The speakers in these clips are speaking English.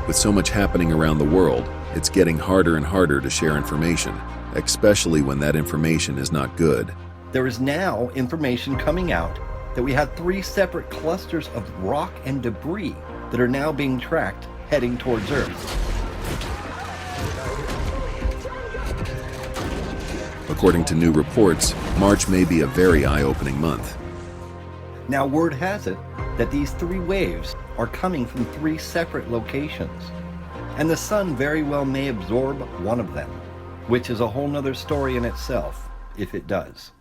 With so much happening around the world, it's getting harder and harder to share information, especially when that information is not good. There is now information coming out that we have 3 separate clusters of rock and debris that are now being tracked heading towards Earth. According to new reports, March may be a very eye-opening month. Now, word has it that these 3 waves are coming from 3 separate locations, and the sun very well may absorb one of them, which is a whole nother story in itself, if it does.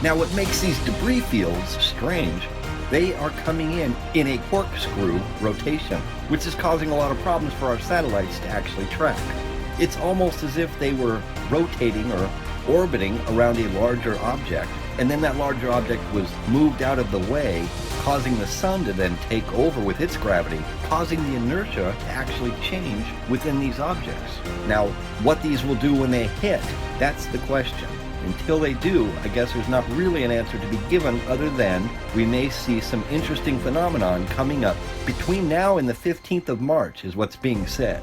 Now, what makes these debris fields strange, they are coming in a corkscrew rotation, which is causing a lot of problems for our satellites to actually track. It's almost as if they were rotating or orbiting around a larger object, and then that larger object was moved out of the way, causing the sun to then take over with its gravity, causing the inertia to actually change within these objects. Now, what these will do when they hit, that's the question. Until they do, I guess there's not really an answer to be given other than we may see some interesting phenomenon coming up between now and the 15th of March is what's being said.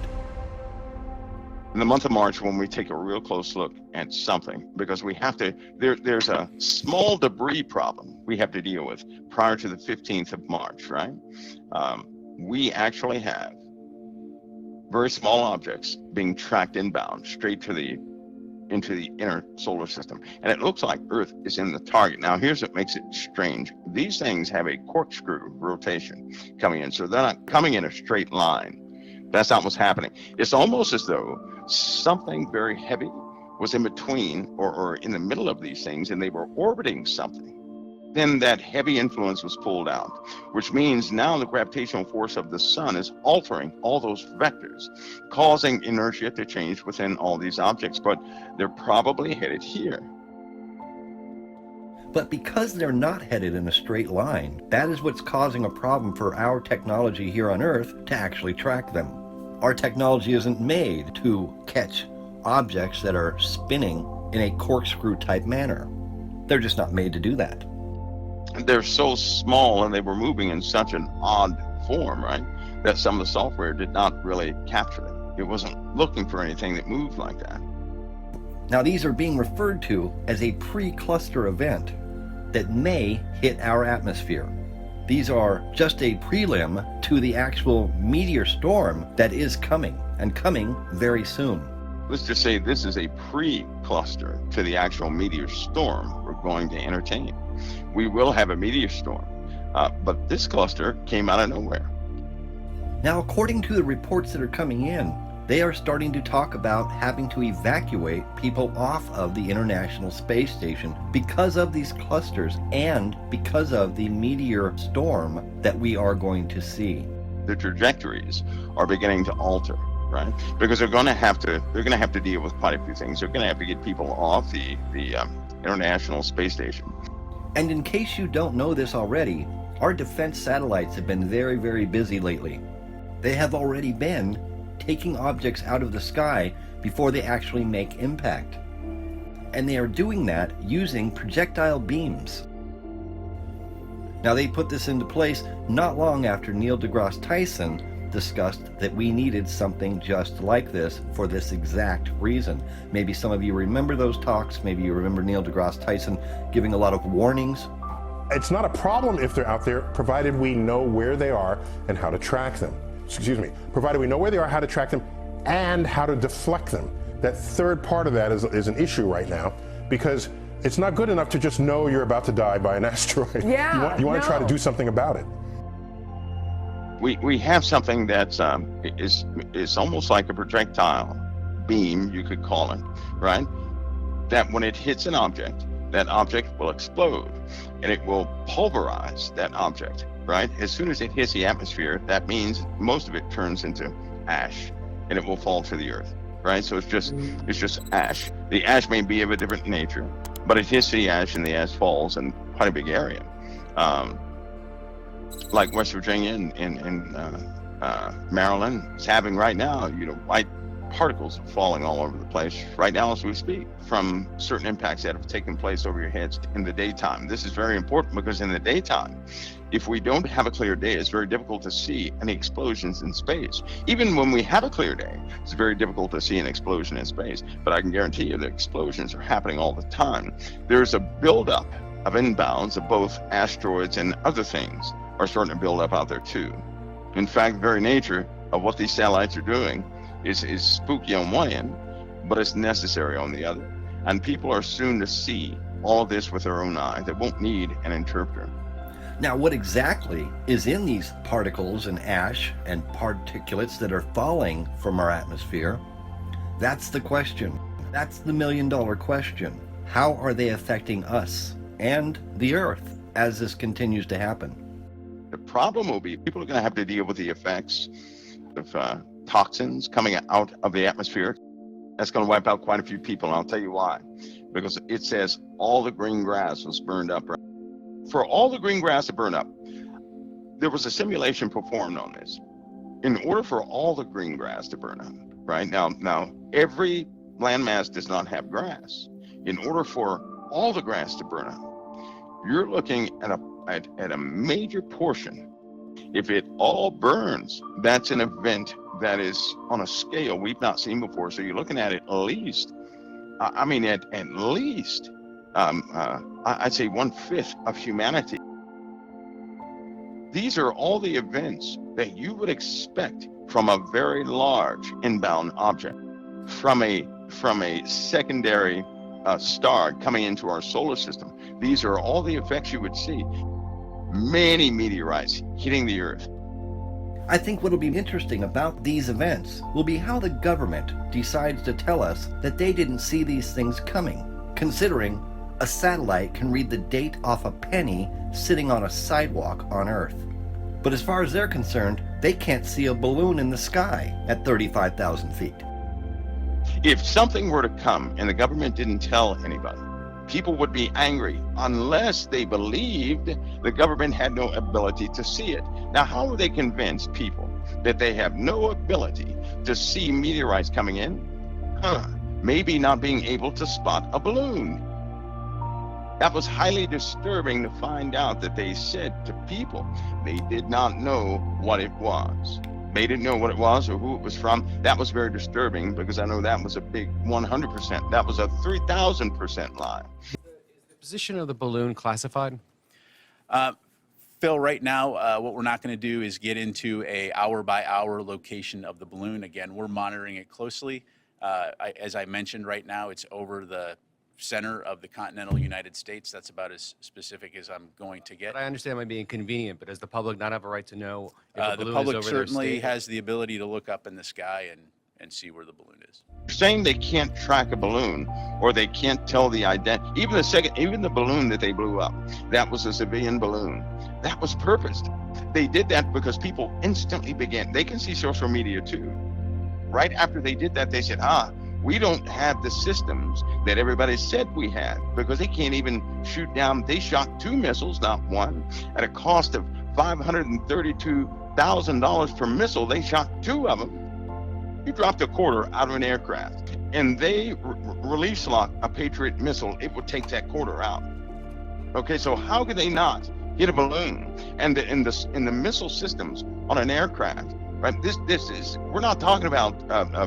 In the month of March, when we take a real close look at something, because we have to, there's a small debris problem we have to deal with prior to the 15th of March, right? We actually have very small objects being tracked inbound straight to into the inner solar system. And it looks like Earth is in the target. Now, here's what makes it strange. These things have a corkscrew rotation coming in, so they're not coming in a straight line. That's not what's happening. It's almost as though something very heavy was in between or in the middle of these things, and they were orbiting something. Then that heavy influence was pulled out, which means now the gravitational force of the sun is altering all those vectors, causing inertia to change within all these objects, but they're probably headed here. But because they're not headed in a straight line, that is what's causing a problem for our technology here on Earth to actually track them. Our technology isn't made to catch objects that are spinning in a corkscrew type manner. They're just not made to do that. They're so small and they were moving in such an odd form, right, that some of the software did not really capture them. It wasn't looking for anything that moved like that. Now, these are being referred to as a pre-cluster event that may hit our atmosphere. These are just a prelim to the actual meteor storm that is coming, and coming very soon. Let's just say this is a pre-cluster to the actual meteor storm we're going to entertain. We will have a meteor storm, but this cluster came out of nowhere. Now, according to the reports that are coming in, they are starting to talk about having to evacuate people off of the International Space Station because of these clusters and because of the meteor storm that we are going to see. The trajectories are beginning to alter, right? Because they're going to have to deal with quite a few things. They're going to have to get people off the International Space Station. And in case you don't know this already, our defense satellites have been very, very busy lately. They have already been taking objects out of the sky before they actually make impact. And they are doing that using projectile beams. Now, they put this into place not long after Neil deGrasse Tyson discussed that we needed something just like this for this exact reason. Maybe some of you remember those talks. Maybe you remember Neil deGrasse Tyson giving a lot of warnings. It's not a problem if they're out there, provided we know where they are and how to track them. Provided we know where they are, how to track them, and how to deflect them. That third part of that is an issue right now, because it's not good enough to just know you're about to die by an asteroid. Yeah, you want to try to do something about it. We have something that's is almost like a projectile beam, you could call it, right? That when it hits an object, that object will explode and it will pulverize that object, right? As soon as it hits the atmosphere, that means most of it turns into ash and it will fall to the earth, right? So it's just ash. The ash may be of a different nature, but it hits the ash and the ash falls in quite a big area. Like West Virginia and Maryland is having right now, white particles are falling all over the place right now as we speak from certain impacts that have taken place over your heads in the daytime. This is very important because in the daytime, if we don't have a clear day, it's very difficult to see any explosions in space. Even when we have a clear day, it's very difficult to see an explosion in space. But I can guarantee you the explosions are happening all the time. There's a buildup of inbounds of both asteroids and other things are starting to build up out there too. In fact, the very nature of what these satellites are doing is spooky on one end, but it's necessary on the other. And people are soon to see all this with their own eye. They won't need an interpreter. Now, what exactly is in these particles and ash and particulates that are falling from our atmosphere? That's the question. That's the million-dollar question. How are they affecting us and the Earth as this continues to happen? The problem will be people are going to have to deal with the effects of toxins coming out of the atmosphere. That's going to wipe out quite a few people, and I'll tell you why. Because it says all the green grass was burned up. For all the green grass to burn up, there was a simulation performed on this. In order for all the green grass to burn up, right? Now every landmass does not have grass. In order for all the grass to burn up, you're looking at a major portion. If it all burns, that's an event that is on a scale we've not seen before. So you're looking at it at least, at least, I'd say 1/5 of humanity. These are all the events that you would expect from a very large inbound object, from a secondary star coming into our solar system. These are all the effects you would see. Many meteorites hitting the Earth. I think what will be interesting about these events will be how the government decides to tell us that they didn't see these things coming, considering a satellite can read the date off a penny sitting on a sidewalk on Earth. But as far as they're concerned, they can't see a balloon in the sky at 35,000 feet. If something were to come and the government didn't tell anybody, people would be angry unless they believed the government had no ability to see it. Now, how would they convince people that they have no ability to see meteorites coming in? Maybe not being able to spot a balloon. That was highly disturbing to find out that they said to people they did not know what it was. They didn't know what it was or who it was from. That was very disturbing because I know that was a big 100%. That was a 3,000% lie. Is the position of the balloon classified? Phil, right now, what we're not going to do is get into a hour-by-hour location of the balloon. Again, we're monitoring it closely. As I mentioned, right now, it's over the center of the continental United States. That's about as specific as I'm going to get. But I understand it might be inconvenient, but does the public not have a right to know if the balloon the is public over certainly their state? has the ability to look up in the sky and see where the balloon is. Saying they can't track a balloon or they can't tell the identity. Even the balloon that they blew up, that was a civilian balloon. That was purposed. They did that because people instantly began. They can see social media too. Right after they did that, they said, we don't have the systems that everybody said we had because they can't even shoot down. They shot 2 missiles, not one, at a cost of $532,000 per missile. They shot 2 of them. You dropped a quarter out of an aircraft and they release lock a Patriot missile, it would take that quarter out. Okay, so how could they not hit a balloon? And in the missile systems on an aircraft, right? This is, we're not talking about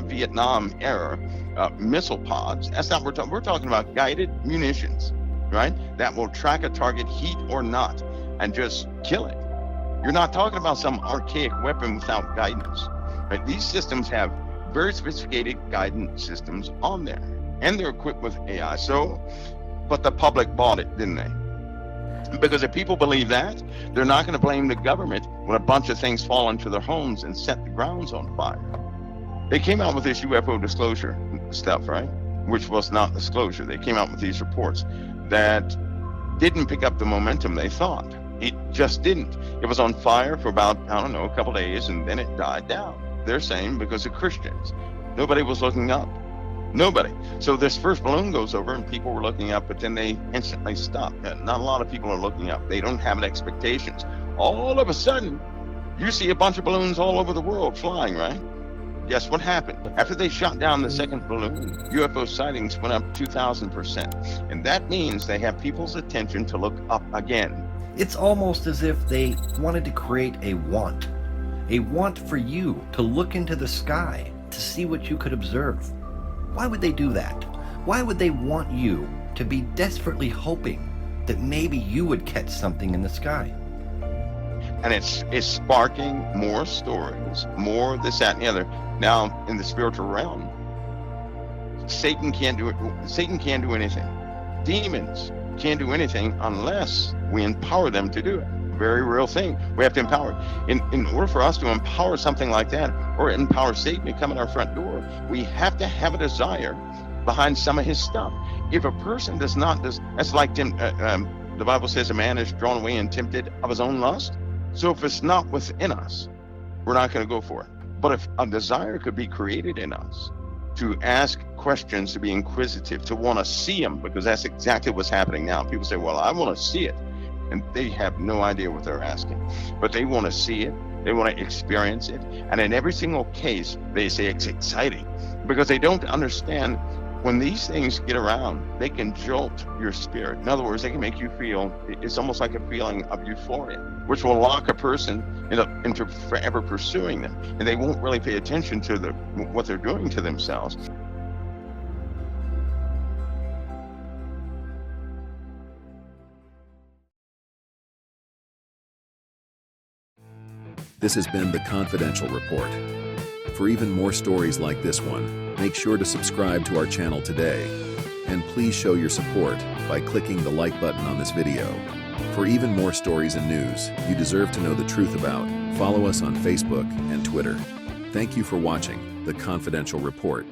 Vietnam era missile pods. That's not what we're talking about. Guided munitions, right? That will track a target, heat or not, and just kill it. You're not talking about some archaic weapon without guidance, right? These systems have very sophisticated guidance systems on there, and they're equipped with AI. So, but the public bought it, didn't they? Because if people believe that, they're not going to blame the government when a bunch of things fall into their homes and set the grounds on fire. They came out with this UFO disclosure stuff, right? Which was not disclosure. They came out with these reports. that didn't pick up the momentum they thought. It just didn't. It was on fire for about, I don't know, a couple days, and then it died down. They're saying because of Christians. Nobody was looking up. Nobody. So this first balloon goes over and people were looking up, but then they instantly stopped. Not a lot of people are looking up. They don't have expectations. All of a sudden, you see a bunch of balloons all over the world flying, right? Guess what happened? After they shot down the second balloon, UFO sightings went up 2,000%. And that means they have people's attention to look up again. It's almost as if they wanted to create a want for you to look into the sky to see what you could observe. Why would they do that? Why would they want you to be desperately hoping that maybe you would catch something in the sky? And it's sparking more stories, more this, that, and the other. Now, in the spiritual realm, Satan can't do it. Satan can't do anything. Demons can't do anything unless we empower them to do it. Very real thing. We have to empower. In order for us to empower something like that, or empower Satan to come in our front door, we have to have a desire behind some of his stuff. If a person does not, that's like the Bible says a man is drawn away and tempted of his own lust. So if it's not within us, we're not going to go for it. But if a desire could be created in us to ask questions, to be inquisitive, to want to see him, because that's exactly what's happening now. People say, well, I want to see it. And they have no idea what they're asking. But they want to see it. They want to experience it. And in every single case, they say it's exciting because they don't understand when these things get around, they can jolt your spirit. In other words, they can make you feel, it's almost like a feeling of euphoria, which will lock a person into forever pursuing them. And they won't really pay attention to what they're doing to themselves. This has been the Confidential Report. For even more stories like this one, make sure to subscribe to our channel today. And please show your support by clicking the like button on this video. For even more stories and news you deserve to know the truth about, follow us on Facebook and Twitter. Thank you for watching the Confidential Report.